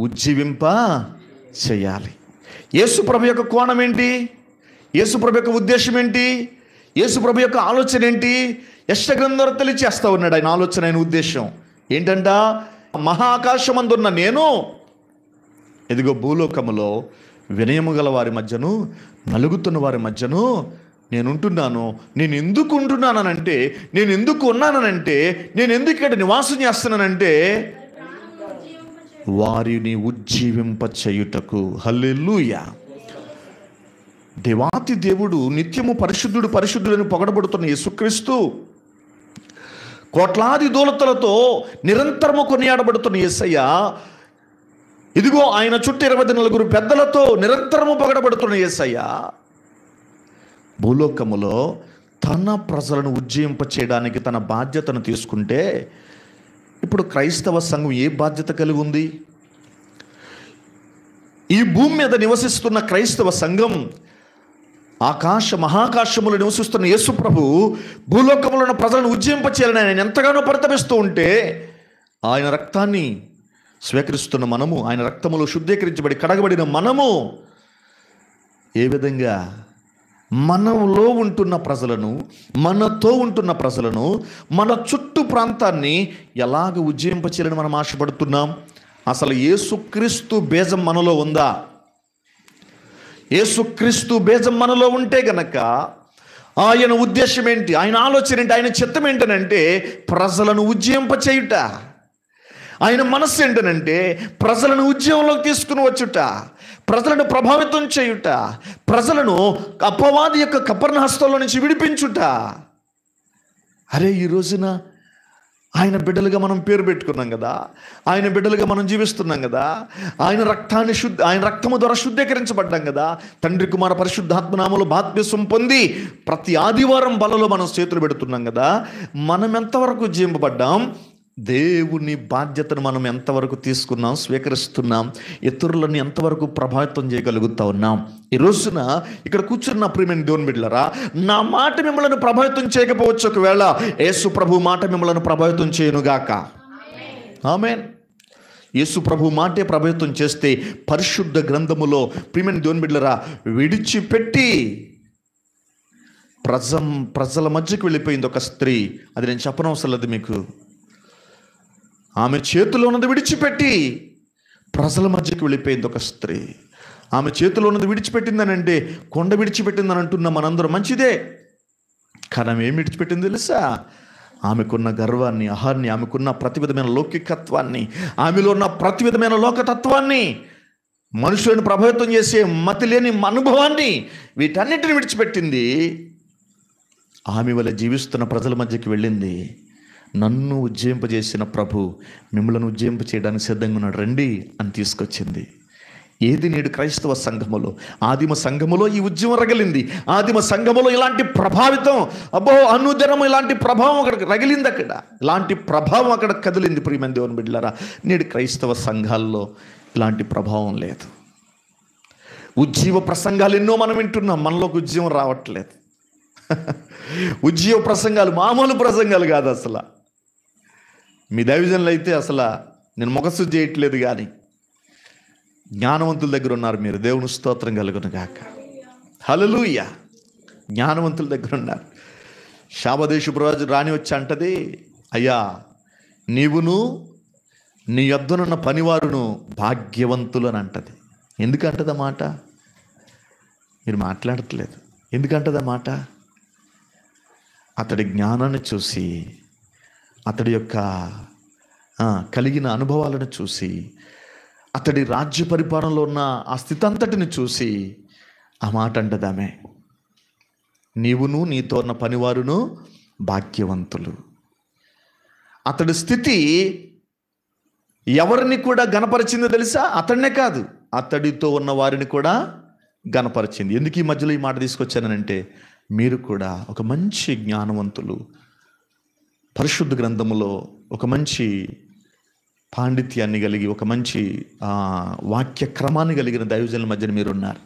ఉజ్జీవింప చేయాలి. యేసుప్రభు యొక్క కోణం ఏంటి? యేసుప్రభు యొక్క ఉద్దేశం ఏంటి? యేసుప్రభు యొక్క ఆలోచన ఏంటి? యెషయా గ్రంథంలో తెలియచేస్తా ఉన్నాడు. ఆయన ఆలోచన, ఆయన ఉద్దేశం ఏంటంట? మహాకాశమందున్న నేను ఎదిగో భూలోకములో వినయము గల వారి మధ్యను, నలుగుతున్న వారి మధ్యను నేనుంటున్నాను. నేను ఎందుకు ఉంటున్నానంటే, నేను ఎందుకు ఉన్నానంటే, నేను ఎందుకు ఇక్కడ నివాసం చేస్తున్నానంటే వారిని ఉజ్జీవింప చేయుటకు. హల్లెలూయా. దేవాతి దేవుడు నిత్యము పరిశుద్ధుడు పరిశుద్ధుడని పొగడబడుతున్న యేసుక్రీస్తు, కోట్లాది దూలతలతో నిరంతరము కొనియాడబడుతున్న యేసయ్య, ఇదిగో ఆయన చుట్టూ 24 పెద్దలతో నిరంతరము పొగడబడుతున్న యేసయ్య భూలోకములో తన ప్రజలను ఉజ్జీవింప చేయడానికి తన బాధ్యతను తీసుకుంటే, ఇప్పుడు క్రైస్తవ సంఘం ఏ బాధ్యత కలిగి ఉంది? ఈ భూమి మీద నివసిస్తున్న క్రైస్తవ సంఘం, ఆకాశ మహాకాశములు నివసిస్తున్న యేసు ప్రభు భూలోకములో ఉన్న ప్రజలను ఉజ్జీవింప చేయాలని ఆయన ఎంతగానో పరితపిస్తూ ఉంటే, ఆయన రక్తాన్ని స్వీకరిస్తున్న మనము, ఆయన రక్తములో శుద్ధీకరించబడి కడగబడిన మనము ఏ విధంగా మనలో ఉంటున్న ప్రజలను, మనతో ఉంటున్న ప్రజలను, మన చుట్టూ ప్రాంతాన్ని ఎలాగ ఉజ్జీవింప చేయాలని మనం ఆశపడుతున్నాం? అసలు యేసుక్రీస్తు బీజం మనలో ఉందా? యేసుక్రీస్తు బీజం మనలో ఉంటే గనక ఆయన ఉద్దేశం ఏంటి, ఆయన ఆలోచన ఏంటి, ఆయన చిత్తం ఏంటనంటే ప్రజలను ఉజ్జీవింప చేయుట. ఆయన మనస్సు ఏంటనంటే ప్రజలను ఉద్యమంలోకి తీసుకుని వచ్చుట, ప్రజలను ప్రభావితం చేయుట, ప్రజలను అపవాది యొక్క కపర్ణహస్తంలో నుంచి విడిపించుట. అరే, ఈ రోజున ఆయన బిడ్డలుగా మనం పేరు పెట్టుకున్నాం కదా, ఆయన బిడ్డలుగా మనం జీవిస్తున్నాం కదా, ఆయన రక్తము ద్వారా శుద్ధీకరించబడ్డాం కదా, తండ్రి కుమార పరిశుద్ధాత్మనామములో బాప్తిసం పొంది ప్రతి ఆదివారం బలలో మనం చేతులు పెడుతున్నాం కదా. మనం ఎంతవరకు జీవింపబడ్డాం? దేవుని బాధ్యతను మనం ఎంతవరకు తీసుకున్నాం, స్వీకరిస్తున్నాం? ఇతరులను ఎంతవరకు ప్రభావితం చేయగలుగుతా ఉన్నాం? ఈ రోజున ఇక్కడ కూర్చున్న ప్రియమైన దేవుని బిడ్డలారా, నా మాట మిమ్మల్ని ప్రభావితం చేయకపోవచ్చు, ఒకవేళ యేసు ప్రభు మాట మిమ్మల్ని ప్రభావితం చేయనుగాక. ఆమేన్. యేసు ప్రభు మాటే ప్రభావితం చేస్తే పరిశుద్ధ గ్రంథములో ప్రియమైన దేవుని బిడ్డలారా విడిచిపెట్టి ప్రజల మధ్యకు వెళ్ళిపోయింది ఒక స్త్రీ. అది నేను చెప్పనవసరం లేదు మీకు. ఆమె చేతిలో ఉన్నది విడిచిపెట్టి ప్రజల మధ్యకి వెళ్ళిపోయింది ఒక స్త్రీ. ఆమె చేతిలో ఉన్నది విడిచిపెట్టిందని అంటే కొండ విడిచిపెట్టిందని అంటున్న మనందరం మంచిదే. కానీ ఆమె ఏం విడిచిపెట్టింది తెలుసా? ఆమెకున్న గర్వాన్ని, ఆహారాన్ని, ఆమెకున్న ప్రతి విధమైన లౌకికత్వాన్ని, ఆమెలో ఉన్న ప్రతి విధమైన లోకతత్వాన్ని, మనుషులను ప్రభావితం చేసే మతి లేని అనుభవాన్ని, వీటన్నిటిని విడిచిపెట్టింది. ఆమె వల్ల జీవిస్తున్న ప్రజల మధ్యకి వెళ్ళింది. నన్ను ఉజ్జయింపజేసిన ప్రభు మిమ్మల్ని ఉజ్జయింప చేయడానికి సిద్ధంగా ఉన్నాడు, రండి అని తీసుకొచ్చింది. ఏది నేడు క్రైస్తవ సంఘములో, ఆదిమ సంఘములో ఈ ఉద్యమం రగిలింది. ఆదిమ సంఘములో ఇలాంటి ప్రభావితం, అనుదినం ఇలాంటి ప్రభావం అక్కడ రగిలింది. అక్కడ ఇలాంటి ప్రభావం అక్కడ కదిలింది. ప్రియమైన దేవుని బిడ్డలారా, నేడు క్రైస్తవ సంఘాల్లో ఇలాంటి ప్రభావం లేదు. ఉజ్జీవ ప్రసంగాలు ఎన్నో మనం వింటున్నాం, మనలోకి ఉజ్జీవం రావట్లేదు. ఉజ్జీవ ప్రసంగాలు మామూలు ప్రసంగాలు కాదు అసలు. మీ దైవజనులు అయితే అసలు నేను మొగసు చేయట్లేదు, కానీ జ్ఞానవంతుల దగ్గర ఉన్నారు మీరు. దేవుని స్తోత్రం కలుగును గాక. హల్లెలూయా. జ్ఞానవంతుల దగ్గర ఉన్నారు. శాబదేశపు రాజు రాణి వచ్చి అంటది, అయ్యా నీవును నీ యొద్దనున్న పనివారును భాగ్యవంతులు అని అంటది. ఎందుకంటదా మాట? మీరు మాట్లాడట్లేదు. ఎందుకంటదా మాట? అతడి జ్ఞానాన్ని చూసి, అతడి యొక్క కలిగిన అనుభవాలను చూసి, అతడి రాజ్య పరిపాలనలో ఉన్న ఆ స్థితి అంతటిని చూసి ఆ మాట అంటదామే, నీవును నీతో ఉన్న పనివారును భాగ్యవంతులు. అతడి స్థితి ఎవరిని కూడా గణపరిచిందో తెలుసా? అతడినే కాదు, అతడితో ఉన్న వారిని కూడా గణపరిచింది. ఎందుకు ఈ మధ్యలో ఈ మాట తీసుకొచ్చానంటే, మీరు కూడా ఒక మంచి జ్ఞానవంతులు, పరిశుద్ధ గ్రంథములో ఒక మంచి పాండిత్యాన్ని కలిగి, ఒక మంచి వాక్య క్రమాన్ని కలిగిన దైవజనుల మధ్యన మీరు ఉన్నారు.